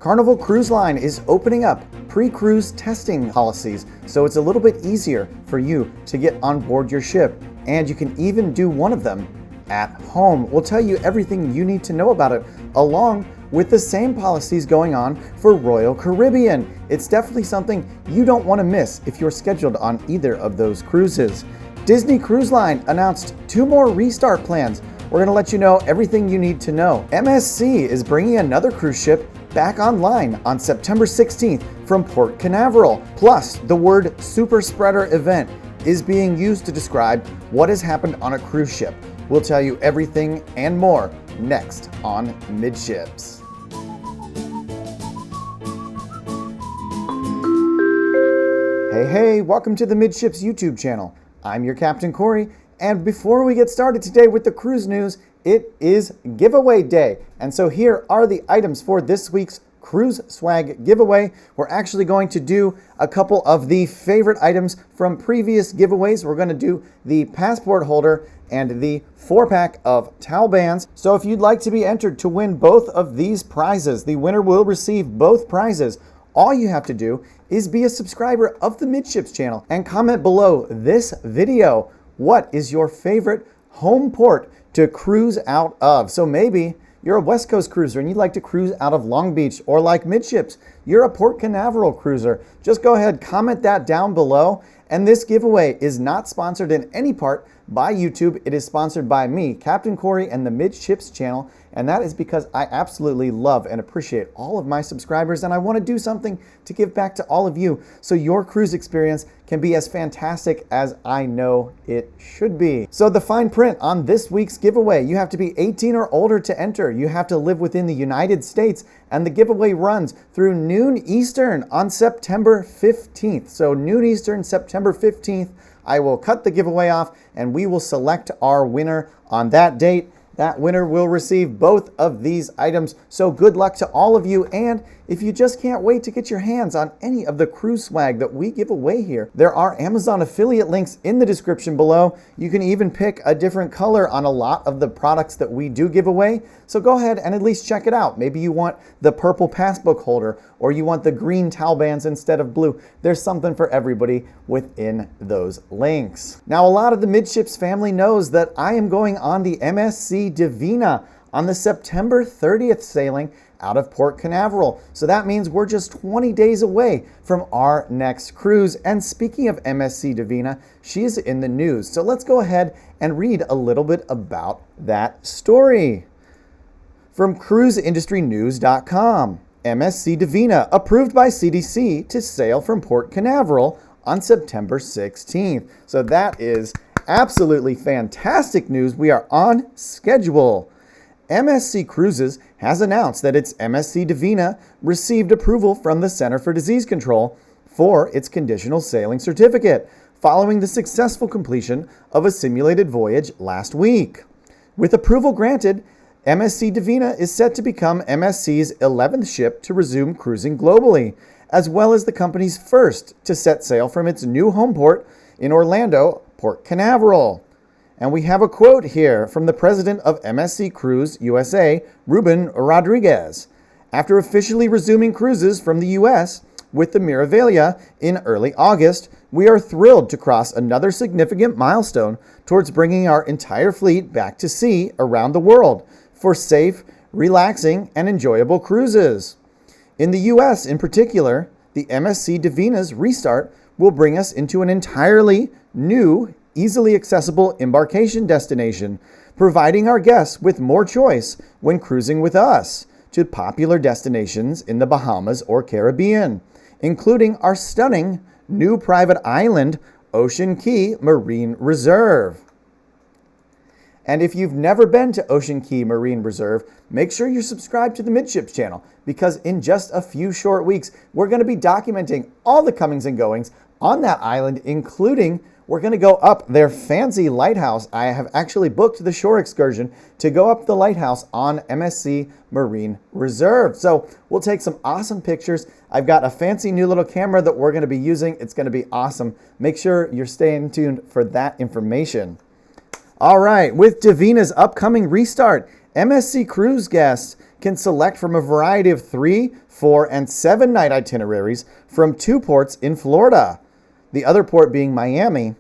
Carnival Cruise Line is opening up pre-cruise testing policies, so it's a little bit easier for you to get on board your ship, and you can even do one of them at home. We'll tell you everything you need to know about it, along with the same policies going on for Royal Caribbean. It's definitely something you don't want to miss if you're scheduled on either of those cruises. Disney Cruise Line announced 2 more restart plans. We're going to let you know everything you need to know. MSC is bringing another cruise ship back online on September 16th from Port Canaveral. Plus, the word Superspreader event is being used to describe what has happened on a cruise ship. We'll tell you everything and more next on Midships. Hey, welcome to the Midships YouTube channel. I'm your Captain Corey, and before we get started today with the cruise news, it is giveaway day. And so here are the items for this week's Cruise Swag giveaway. We're actually going to do a couple of the favorite items from previous giveaways. We're going to do the passport holder and the 4-pack of towel bands. So if you'd like to be entered to win both of these prizes, the winner will receive both prizes. All you have to do is be a subscriber of the Midships channel and comment below this video. What is your favorite home port to cruise out of? So maybe you're a West Coast cruiser and you'd like to cruise out of Long Beach, or like Midships, you're a Port Canaveral cruiser. Just go ahead, comment that down below. And this giveaway is not sponsored in any part by YouTube. It is sponsored by me, Captain Corey, and the Midships channel. And that is because I absolutely love and appreciate all of my subscribers, and I want to do something to give back to all of you so your cruise experience can be as fantastic as I know it should be. So the fine print on this week's giveaway: you have to be 18 or older to enter. You have to live within the United States, and the giveaway runs through noon Eastern on September 15th. So noon Eastern, September 15th, I will cut the giveaway off and we will select our winner on that date. That winner will receive both of these items. So good luck to all of you. And if you just can't wait to get your hands on any of the cruise swag that we give away here, there are Amazon affiliate links in the description below. You can even pick a different color on a lot of the products that we do give away. So go ahead and at least check it out. Maybe you want the purple passbook holder, or you want the green towel bands instead of blue. There's something for everybody within those links. Now, a lot of the Midships family knows that I am going on the MSC Divina on the September 30th sailing out of Port Canaveral. So that means we're just 20 days away from our next cruise. And speaking of MSC Divina, she's in the news. So let's go ahead and read a little bit about that story. From cruiseindustrynews.com, MSC Divina approved by CDC to sail from Port Canaveral on September 16th. So that is absolutely fantastic news. We are on schedule. MSC Cruises has announced that its MSC Divina received approval from the Center for Disease Control for its conditional sailing certificate following the successful completion of a simulated voyage last week. With approval granted, MSC Divina is set to become MSC's 11th ship to resume cruising globally, as well as the company's first to set sail from its new home port in Orlando, Port Canaveral. And we have a quote here from the president of MSC Cruise USA, Ruben Rodriguez. After officially resuming cruises from the U.S. with the Miravalia in early August, we are thrilled to cross another significant milestone towards bringing our entire fleet back to sea around the world for safe, relaxing, and enjoyable cruises. In the U.S. in particular, the MSC Divina's restart will bring us into an entirely new, easily accessible embarkation destination, providing our guests with more choice when cruising with us to popular destinations in the Bahamas or Caribbean, including our stunning new private island, Ocean Key Marine Reserve. And if you've never been to Ocean Key Marine Reserve, make sure you're subscribed to the Midships channel, because in just a few short weeks, we're going to be documenting all the comings and goings on that island, including we're going to go up their fancy lighthouse. I have actually booked the shore excursion to go up the lighthouse on MSC Marine Reserve. So we'll take some awesome pictures. I've got a fancy new little camera that we're going to be using. It's going to be awesome. Make sure you're staying tuned for that information. All right, with Divina's upcoming restart, MSC Cruise guests can select from a variety of 3, 4, and 7-night itineraries from 2 ports in Florida, the other port being Miami.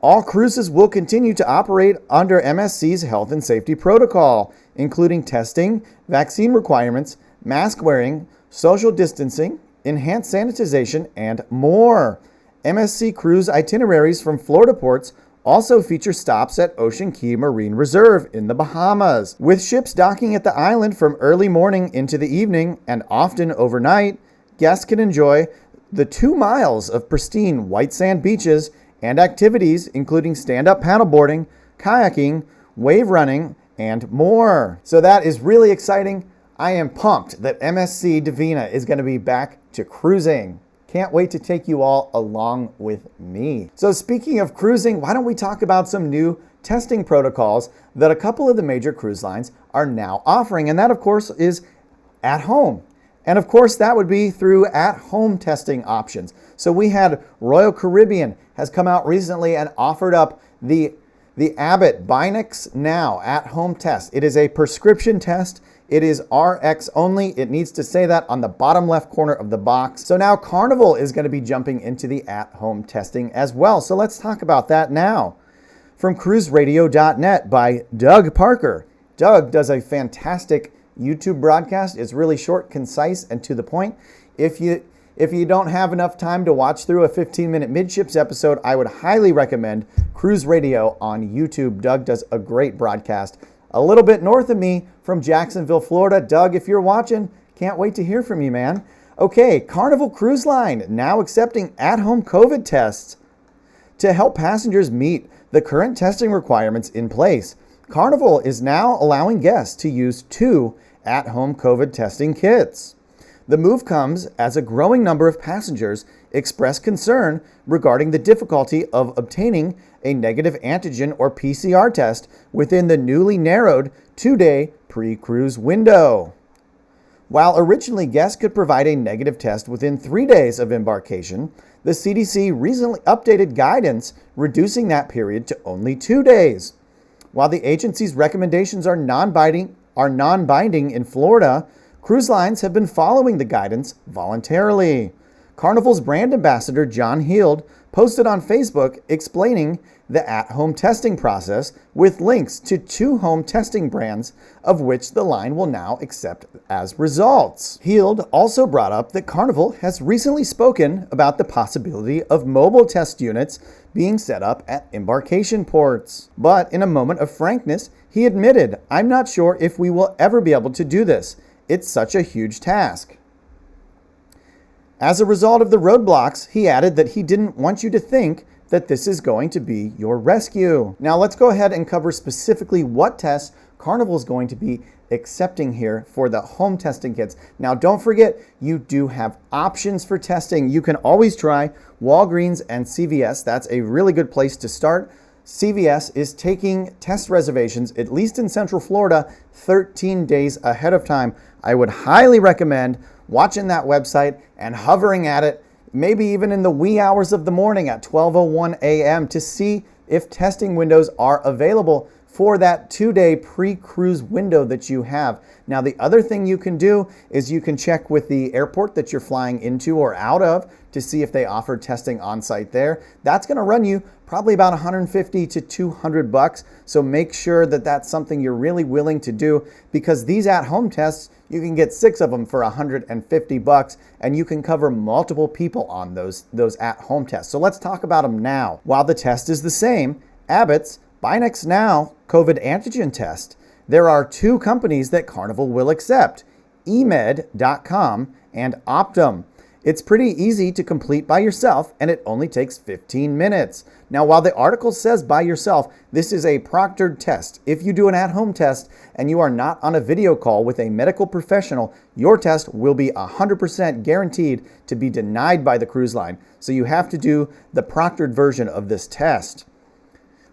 All cruises will continue to operate under MSC's health and safety protocol, including testing, vaccine requirements, mask wearing, social distancing, enhanced sanitization, and more. MSC cruise itineraries from Florida ports also feature stops at Ocean Key Marine Reserve in the Bahamas. With ships docking at the island from early morning into the evening and often overnight, guests can enjoy the 2 miles of pristine white sand beaches and activities including stand-up paddleboarding, kayaking, wave running, and more. So that is really exciting. I am pumped that MSC Divina is going to be back to cruising. Can't wait to take you all along with me. So speaking of cruising, why don't we talk about some new testing protocols that a couple of the major cruise lines are now offering? And that, of course, is at home. And of course, that would be through at-home testing options. So we had Royal Caribbean has come out recently and offered up the Abbott Binax Now at-home test. It is a prescription test. It is RX only. It needs to say that on the bottom left corner of the box. So now Carnival is going to be jumping into the at-home testing as well. So let's talk about that now. From cruiseradio.net by Doug Parker. Doug does a fantastic YouTube broadcast. It's really short, concise, and to the point. If you don't have enough time to watch through a 15-minute Midships episode, I would highly recommend Cruise Radio on YouTube. Doug does a great broadcast. A little bit north of me from Jacksonville, Florida. Doug, if you're watching, can't wait to hear from you, man. Okay, Carnival Cruise Line now accepting at-home COVID tests to help passengers meet the current testing requirements in place. Carnival is now allowing guests to use 2 at-home COVID testing kits. The move comes as a growing number of passengers express concern regarding the difficulty of obtaining a negative antigen or PCR test within the newly narrowed 2-day pre-cruise window. While originally guests could provide a negative test within 3 days of embarkation, the CDC recently updated guidance, reducing that period to only 2 days. While the agency's recommendations are non-binding in Florida, cruise lines have been following the guidance voluntarily. Carnival's brand ambassador, John Heald, posted on Facebook explaining the at-home testing process with links to 2 home testing brands, of which the line will now accept as results. Heald also brought up that Carnival has recently spoken about the possibility of mobile test units being set up at embarkation ports. But in a moment of frankness, he admitted, "I'm not sure if we will ever be able to do this. It's such a huge task." As a result of the roadblocks, he added that he didn't want you to think that this is going to be your rescue. Now let's go ahead and cover specifically what tests Carnival is going to be accepting here for the home testing kits. Now don't forget, you do have options for testing. You can always try Walgreens and CVS. That's a really good place to start. CVS is taking test reservations, at least in Central Florida, 13 days ahead of time. I would highly recommend watching that website and hovering at it, maybe even in the wee hours of the morning at 12:01 a.m. to see if testing windows are available for that 2-day pre-cruise window that you have. Now, the other thing you can do is you can check with the airport that you're flying into or out of to see if they offer testing on site there. That's going to run you probably about $150 to $200. So make sure that that's something you're really willing to do, because these at-home tests, you can get 6 of them for $150, and you can cover multiple people on those at-home tests. So let's talk about them now. While the test is the same, Abbott's Binax Now COVID antigen test, there are 2 companies that Carnival will accept, emed.com and Optum. It's pretty easy to complete by yourself, and it only takes 15 minutes. Now, while the article says by yourself, this is a proctored test. If you do an at-home test and you are not on a video call with a medical professional, your test will be 100% guaranteed to be denied by the cruise line. So you have to do the proctored version of this test.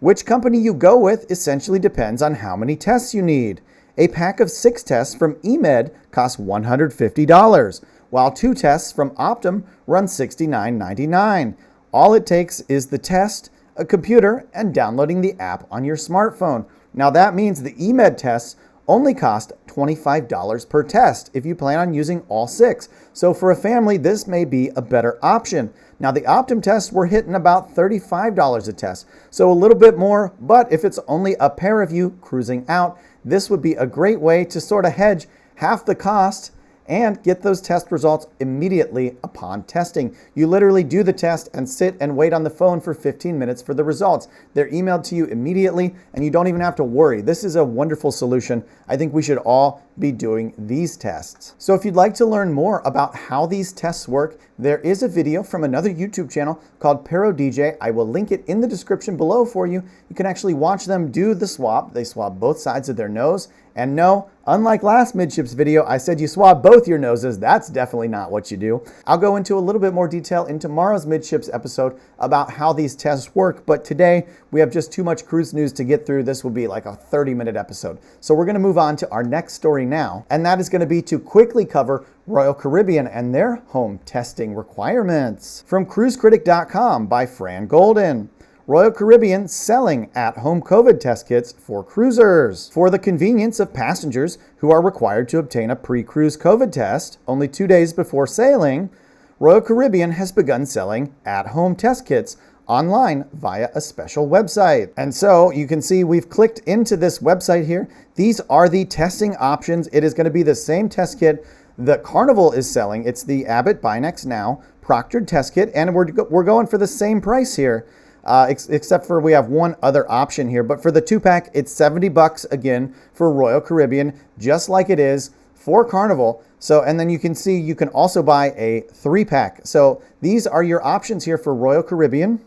Which company you go with essentially depends on how many tests you need. A pack of 6 tests from emed costs $150, while 2 tests from Optum run $69.99. All it takes is the test, a computer, and downloading the app on your smartphone. Now that means the emed tests only cost $25 per test if you plan on using all 6. So for a family, this may be a better option. Now the Optum tests were hitting about $35 a test, so a little bit more, but if it's only a pair of you cruising out, this would be a great way to sort of hedge half the cost and get those test results immediately upon testing. You literally do the test and sit and wait on the phone for 15 minutes for the results. They're emailed to you immediately and you don't even have to worry. This is a wonderful solution. I think we should all be doing these tests. So if you'd like to learn more about how these tests work, there is a video from another YouTube channel called ParoDJ. I will link it in the description below for you. You can actually watch them do the swab. They swab both sides of their nose. And no, unlike last Midships video, I said you swab both your noses. That's definitely not what you do. I'll go into a little bit more detail in tomorrow's Midships episode about how these tests work, but today we have just too much cruise news to get through. This will be like a 30-minute episode. So we're going to move on to our next story now, and that is going to be to quickly cover Royal Caribbean and their home testing requirements. From CruiseCritic.com by Fran Golden. Royal Caribbean selling at-home COVID test kits for cruisers. For the convenience of passengers who are required to obtain a pre-cruise COVID test only 2 days before sailing, Royal Caribbean has begun selling at-home test kits online via a special website. And so you can see we've clicked into this website here. These are the testing options. It is going to be the same test kit that Carnival is selling. It's the Abbott Binex Now proctored test kit, and we're going for the same price here. Except for we have one other option here. But for the 2-pack, it's $70 again for Royal Caribbean, just like it is for Carnival. So, and then you can see you can also buy a 3-pack. So these are your options here for Royal Caribbean.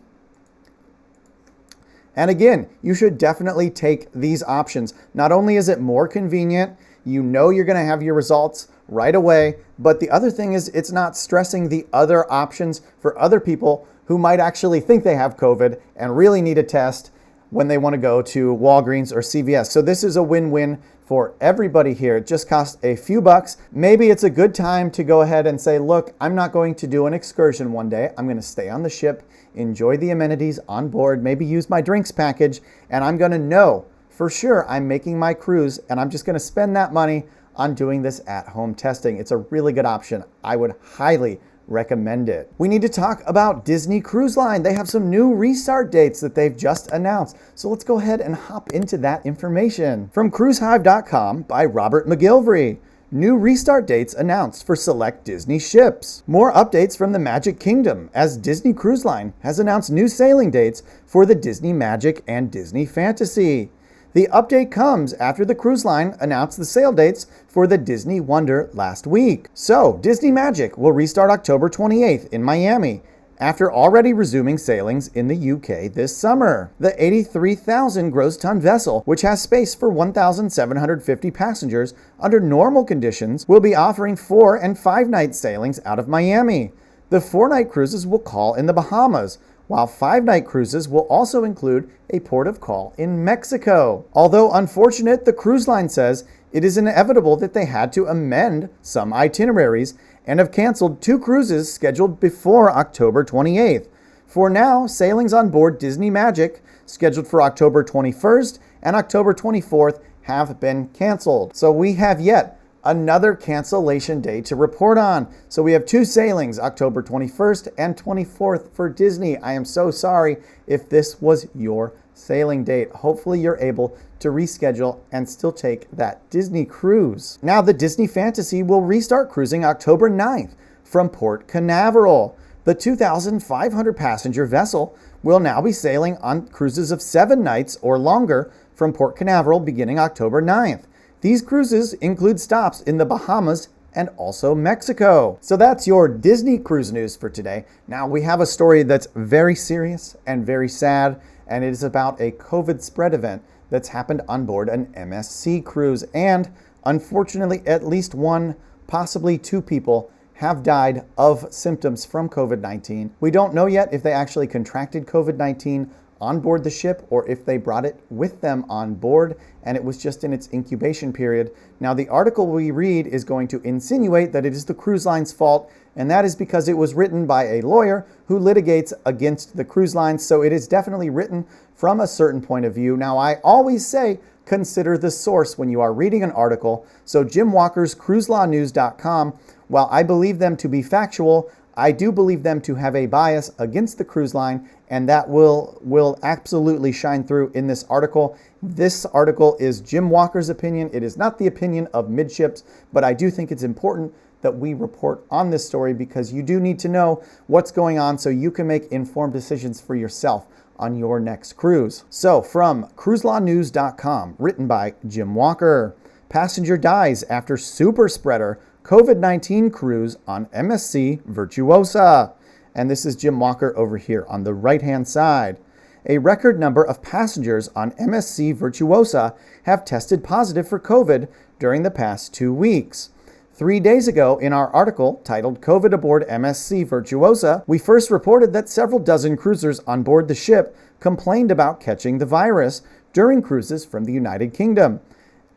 And again, you should definitely take these options. Not only is it more convenient, you know you're going to have your results right away, but the other thing is it's not stressing the other options for other people who might actually think they have COVID and really need a test when they want to go to Walgreens or CVS. So this is a win-win for everybody here. It just costs a few bucks. Maybe it's a good time to go ahead and say, look, I'm not going to do an excursion one day. I'm going to stay on the ship, enjoy the amenities on board, maybe use my drinks package, and I'm going to know for sure I'm making my cruise, and I'm just going to spend that money on doing this at-home testing. It's a really good option. I would highly recommend it. We need to talk about Disney Cruise Line. They have some new restart dates that they've just announced. So let's go ahead and hop into that information. From cruisehive.com by Robert McGilvery. New restart dates announced for select Disney ships. More updates from the Magic Kingdom as Disney Cruise Line has announced new sailing dates for the Disney Magic and Disney Fantasy. The update comes after the cruise line announced the sail dates for the Disney Wonder last week. So, Disney Magic will restart October 28th in Miami, after already resuming sailings in the UK this summer. The 83,000 gross ton vessel, which has space for 1,750 passengers under normal conditions, will be offering 4 and 5 night sailings out of Miami. The 4-night cruises will call in the Bahamas, while 5-night cruises will also include a port of call in Mexico. Although unfortunate, the cruise line says it is inevitable that they had to amend some itineraries and have canceled 2 cruises scheduled before October 28th. For now, sailings on board Disney Magic, scheduled for October 21st and October 24th, have been canceled. So we have yet another cancellation day to report on. So we have 2 sailings, October 21st and 24th for Disney. I am so sorry if this was your sailing date. Hopefully you're able to reschedule and still take that Disney cruise. Now the Disney Fantasy will restart cruising October 9th from Port Canaveral. The 2,500 passenger vessel will now be sailing on cruises of 7 nights or longer from Port Canaveral beginning October 9th. These cruises include stops in the Bahamas and also Mexico. So that's your Disney cruise news for today. Now we have a story that's very serious and very sad, and it is about a COVID spread event that's happened on board an MSC cruise. And unfortunately, at least 1, possibly 2 people have died of symptoms from COVID-19. We don't know yet if they actually contracted COVID-19 on board the ship or if they brought it with them on board and it was just in its incubation period. Now the article we read is going to insinuate that it is the cruise line's fault, and that is because it was written by a lawyer who litigates against the cruise lines, so it is definitely written from a certain point of view. Now I always say consider the source when you are reading an article. So Jim Walker's cruiselawnews.com, while I believe them to be factual, I do believe them to have a bias against the cruise line, and that will absolutely shine through in this article. This article is Jim Walker's opinion. It is not the opinion of Midships, but I do think it's important that we report on this story because you do need to know what's going on so you can make informed decisions for yourself on your next cruise. So from cruiselawnews.com, written by Jim Walker, passenger dies after Superspreader COVID-19 cruise on MSC Virtuosa. And this is Jim Walker over here on the right-hand side. A record number of passengers on MSC Virtuosa have tested positive for COVID during the past 2 weeks. 3 days ago, in our article titled COVID Aboard MSC Virtuosa, we first reported that several dozen cruisers on board the ship complained about catching the virus during cruises from the United Kingdom.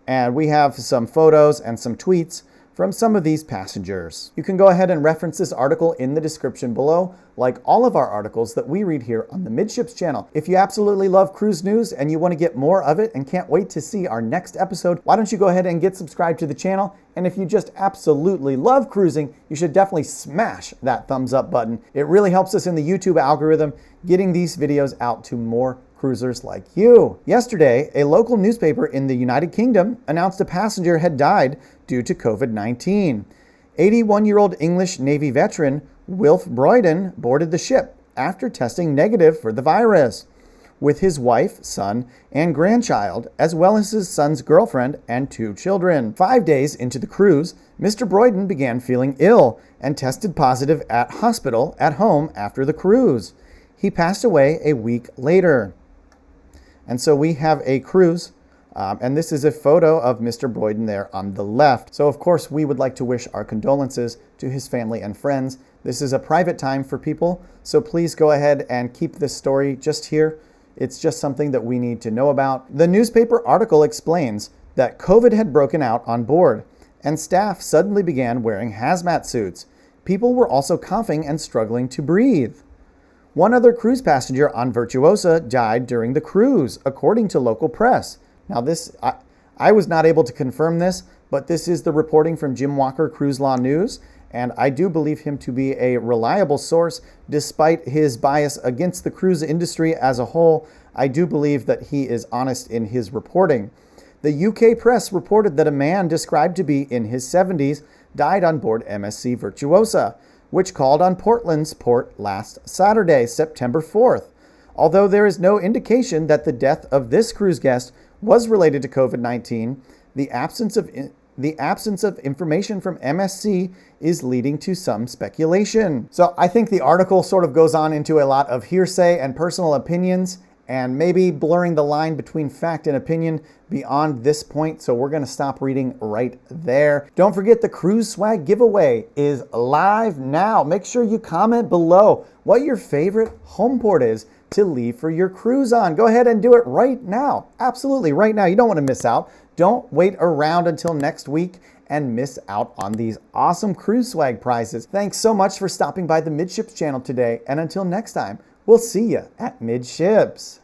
And we have some photos and some tweets from some of these passengers. You can go ahead and reference this article in the description below, like all of our articles that we read here on the Midships channel. If you absolutely love cruise news and you want to get more of it and can't wait to see our next episode, why don't you go ahead and get subscribed to the channel? And if you just absolutely love cruising, you should definitely smash that thumbs up button. It really helps us in the YouTube algorithm, getting these videos out to more cruisers like you. Yesterday, a local newspaper in the United Kingdom announced a passenger had died due to COVID-19. 81-year-old English Navy veteran Wilf Broyden boarded the ship after testing negative for the virus, with his wife, son, and grandchild, as well as his son's girlfriend and 2 children. 5 days into the cruise, Mr. Broyden began feeling ill and tested positive at hospital at home after the cruise. He passed away a week later. And so we have a cruise, and this is a photo of Mr. Broyden there on the left. So of course we would like to wish our condolences to his family and friends. This is a private time for people, so please go ahead and keep this story just here. It's just something that we need to know about. The newspaper article explains that COVID had broken out on board, and staff suddenly began wearing hazmat suits. People were also coughing and struggling to breathe. One other cruise passenger on Virtuosa died during the cruise, according to local press. Now this, I was not able to confirm this, but this is the reporting from Jim Walker, Cruise Law News, and I do believe him to be a reliable source, despite his bias against the cruise industry as a whole. I do believe that he is honest in his reporting. The UK press reported that a man described to be in his 70s died on board MSC Virtuosa, which called on Portland's port last Saturday, September 4th. Although there is no indication that the death of this cruise guest was related to COVID-19, the absence of information from MSC is leading to some speculation. So I think the article sort of goes on into a lot of hearsay and personal opinions, and maybe blurring the line between fact and opinion beyond this point. So we're going to stop reading right there. Don't forget the cruise swag giveaway is live now. Make sure you comment below what your favorite home port is to leave for your cruise on. Go ahead and do it right now. Absolutely right now. You don't want to miss out. Don't wait around until next week and miss out on these awesome cruise swag prizes. Thanks so much for stopping by the Midships channel today. And until next time, we'll see you at Midships.